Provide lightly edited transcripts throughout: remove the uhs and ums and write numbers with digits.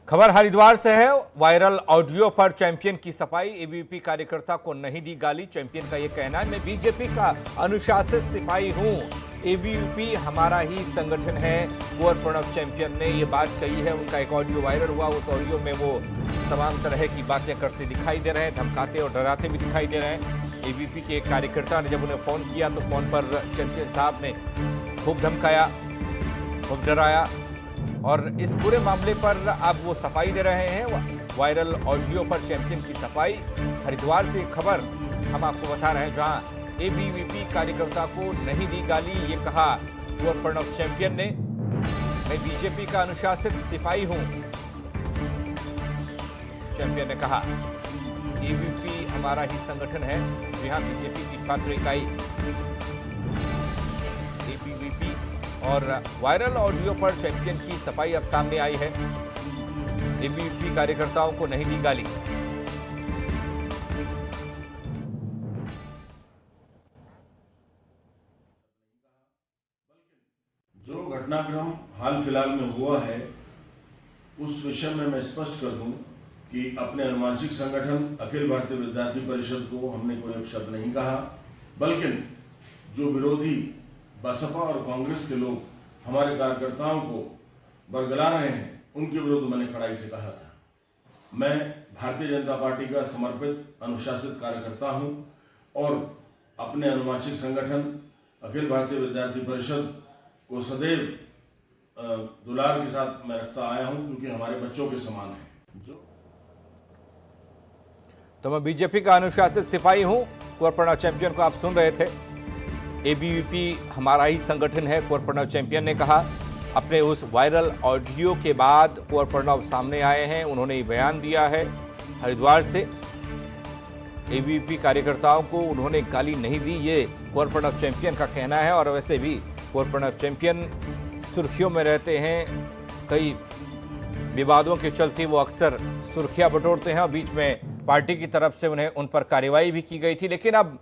खबर हरिद्वार से है। वायरल ऑडियो पर चैंपियन की सफाई। एबीवीपी कार्यकर्ता को नहीं दी गाली। चैंपियन का यह कहना है, मैं बीजेपी का अनुशासित सिपाही हूं। एबीवीपी हमारा ही संगठन है। कुंवर प्रणव चैंपियन ने यह बात कही है। उनका एक ऑडियो वायरल हुआ। उस ऑडियो में वो तमाम तरह की बातें करते दिखाई दे रहे हैं, धमकाते और डराते भी दिखाई दे रहे हैं। एबीवीपी के एक कार्यकर्ता ने जब उन्हें फोन किया तो फोन पर चैंपियन साहब ने खूब धमकाया, खूब डराया और इस पूरे मामले पर अब वो सफाई दे रहे हैं। वायरल ऑडियो पर चैंपियन की सफाई। हरिद्वार से खबर हम आपको बता रहे हैं, जहां एबीवीपी कार्यकर्ता को नहीं दी गाली। ये कहा कुंवर प्रणव चैंपियन ने, मैं बीजेपी का अनुशासित सिपाही हूं। चैंपियन ने कहा एबीवीपी हमारा ही संगठन है। यहां बीजेपी की छात्र इकाई एबीवीपी और वायरल ऑडियो पर चैंपियन की सफाई अब सामने आई है। एबीवीपी कार्यकर्ताओं को नहीं दी गाली। जो घटनाक्रम हाल फिलहाल में हुआ है उस विषय में मैं स्पष्ट कर दूं कि अपने अनुवांशिक संगठन अखिल भारतीय विद्यार्थी परिषद को हमने कोई अपशब्द नहीं कहा, बल्कि जो विरोधी बसपा और कांग्रेस के लोग हमारे कार्यकर्ताओं को बरगला रहे हैं उनके विरुद्ध मैंने कड़ाई से कहा था। मैं भारतीय जनता पार्टी का समर्पित अनुशासित कार्यकर्ता हूं और अपने अनुवांशिक संगठन अखिल भारतीय विद्यार्थी परिषद को सदैव दुलार के साथ मैं रखता आया हूं, क्योंकि हमारे बच्चों के समान है। तो मैं बीजेपी का अनुशासित सिपाही हूं। कुंवर प्रणव चैंपियन को आप सुन रहे थे। एबीवीपी हमारा ही संगठन है, कुंवर प्रणव चैंपियन ने कहा। अपने उस वायरल ऑडियो के बाद कुंवर प्रणव सामने आए हैं। उन्होंने बयान दिया है हरिद्वार से। एबीवीपी कार्यकर्ताओं को उन्होंने गाली नहीं दी, ये कुंवर प्रणव चैंपियन का कहना है। और वैसे भी कुंवर प्रणव चैंपियन सुर्खियों में रहते हैं। कई विवादों के चलते वो अक्सर सुर्खियां बटोरते हैं और बीच में पार्टी की तरफ से उन पर कार्रवाई भी की गई थी। लेकिन अब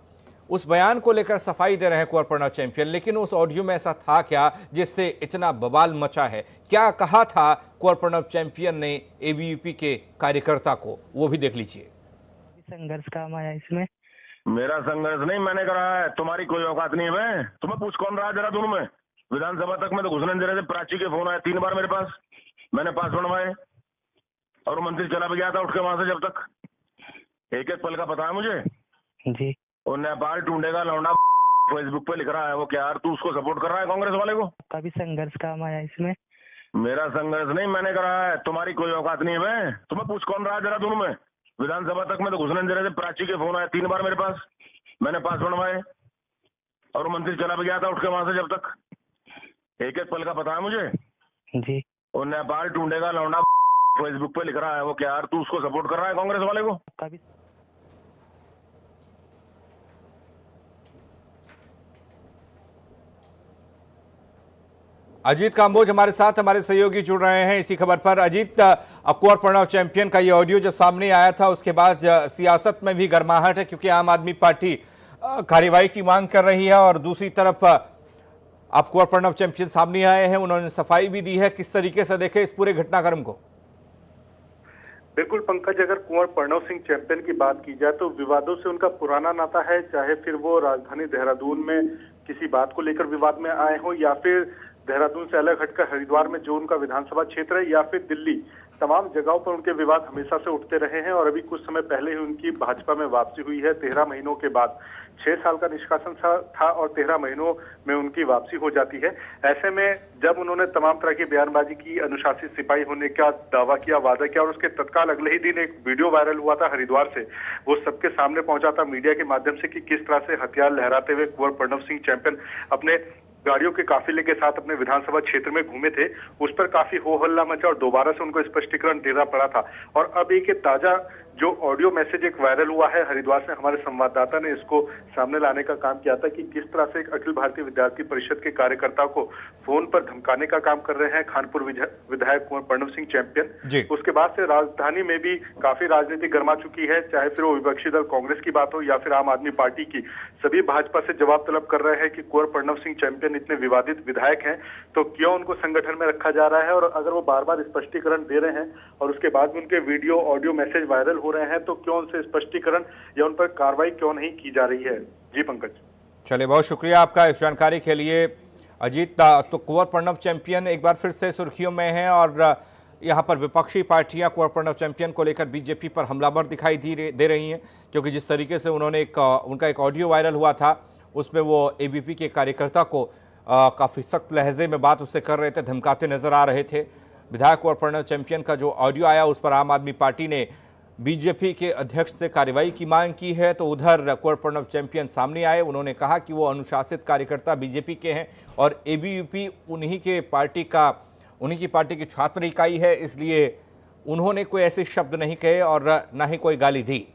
उस बयान को लेकर सफाई दे रहे हैं कुंवर प्रणव चैंपियन। लेकिन उस ऑडियो में ऐसा था क्या जिससे इतना बवाल मचा है? क्या कहा था कुंवर प्रणव चैंपियन ने एबीवीपी के कार्यकर्ता को, वो भी देख लीजिए। संघर्ष काम आया इसमें। मेरा संघर्ष नहीं मैंने करा है, तुम्हारी कोई औकात नहीं है। मैं तुम्हें पूछ कौन रहा है देहरादून में? विधानसभा तक में तो घुसने दे रहे थे। प्राची के फोन आए 3 बार मेरे पास, मैंने पास बनवाए और मंत्री चला भी गया था उठ के वहां से। जब तक एक एक पल का पता है मुझे जी। और नेपाल ढूंढेगा लौंडा फेसबुक पे लिख रहा है वो। क्या यार तू उसको सपोर्ट कर रहा है कांग्रेस वाले को? काफी संघर्ष काम आया इसमें। मेरा संघर्ष नहीं मैंने करा है, तुम्हारी कोई औकात नहीं है। मैं तुम्हें पूछ कौन रहा है देहरादून में? विधानसभा तक में तो घुसने दे रहे थे। प्राची के फोन आए 3 बार मेरे पास, मैंने पास बनवाए और मंत्री चला भी गया था उठ के वहां से। जब तक एक एक पल का पता है मुझे जी। और नेपाल ढूंढेगा लौंडा फेसबुक पे लिख रहा है वो। क्या यार तू उसको सपोर्ट कर रहा है कांग्रेस वाले को? काफी अजीत काम्बोज हमारे साथ, हमारे सहयोगी जुड़ रहे हैं इसी खबर पर। अजीत, कुंवर प्रणव चैंपियन का ये ऑडियो जब सामने आया था उसके बाद सियासत में भी गर्माहट है, क्योंकि आम आदमी पार्टी कार्रवाई की मांग कर रही है और दूसरी तरफ अब कुंवर प्रणव चैंपियन सामने आए हैं, उन्होंने सफाई भी दी है। किस तरीके से देखे इस पूरे घटनाक्रम को? बिल्कुल पंकज, अगर कुंवर प्रणव सिंह चैंपियन की बात की जाए तो विवादों से उनका पुराना नाता है। चाहे फिर वो राजधानी देहरादून में किसी बात को लेकर विवाद में आए हो, या फिर देहरादून से अलग हटकर हरिद्वार में जो उनका विधानसभा क्षेत्र है, या फिर दिल्ली, तमाम जगहों पर उनके विवाद हमेशा से उठते रहे हैं। और अभी कुछ समय पहले ही उनकी भाजपा में वापसी हुई है। 13 महीनों के बाद 6 साल का निष्कासन था और 13 महीनों में उनकी वापसी हो जाती है। ऐसे में जब उन्होंने तमाम तरह की बयानबाजी की, अनुशासित सिपाही होने का दावा किया, वादा किया, और उसके तत्काल अगले ही दिन एक वीडियो वायरल हुआ था हरिद्वार से। वो सबके सामने पहुंचा था मीडिया के माध्यम से कि किस तरह से हथियार लहराते हुए कुंवर प्रणव सिंह चैंपियन अपने गाड़ियों के काफिले के साथ अपने विधानसभा क्षेत्र में घूमे थे। उस पर काफी हो हल्ला मचा और दोबारा से उनको स्पष्टीकरण देना पड़ा था। और अब एक ताजा जो ऑडियो मैसेज एक वायरल हुआ है हरिद्वार से, हमारे संवाददाता ने इसको सामने लाने का काम किया था कि किस तरह से एक अखिल भारतीय विद्यार्थी परिषद के कार्यकर्ता को फोन पर धमकाने का काम कर रहे हैं खानपुर विधायक कुंवर प्रणव सिंह चैंपियन। उसके बाद से राजधानी में भी काफी राजनीति गर्मा चुकी है, चाहे फिर वो विपक्षी दल कांग्रेस की बात हो या फिर आम आदमी पार्टी की। सभी भाजपा से जवाब तलब कर रहे हैं कि कुंवर प्रणव सिंह चैंपियन इतने विवादित विधायक हैं तो क्यों उनको संगठन में रखा जा रहा है, और अगर वो बार बार स्पष्टीकरण दे रहे हैं और उसके बाद भी उनके वीडियो ऑडियो मैसेज वायरल हो रहे हैं तो क्यों उनसे स्पष्टीकरण या उन पर कार्रवाई क्यों नहीं की जा रही है। जी पंकज। चलिए, बहुत शुक्रिया आपका इस जानकारी के लिए अजीत। तो कुंवर प्रणव चैंपियन एक बार फिर से सुर्खियों में हैं और यहाँ पर विपक्षी पार्टियां कुंवर प्रणव चैंपियन को लेकर बीजेपी पर हमलावर दिखाई दे रही हैं, क्योंकि जिस तरीके से उन्होंने उनका एक ऑडियो वायरल हुआ था उसमें वो एबीवीपी के कार्यकर्ता को काफ़ी सख्त लहजे में बात उससे कर रहे थे, धमकाते नजर आ रहे थे। विधायक कुंवर प्रणव चैंपियन का जो ऑडियो आया उस पर आम आदमी पार्टी ने बीजेपी के अध्यक्ष से कार्रवाई की मांग की है, तो उधर कुंवर प्रणव चैंपियन सामने आए। उन्होंने कहा कि वो अनुशासित कार्यकर्ता बीजेपी के हैं और एबीवीपी उन्हीं की पार्टी की छात्र इकाई है, इसलिए उन्होंने कोई ऐसे शब्द नहीं कहे और न ही कोई गाली दी।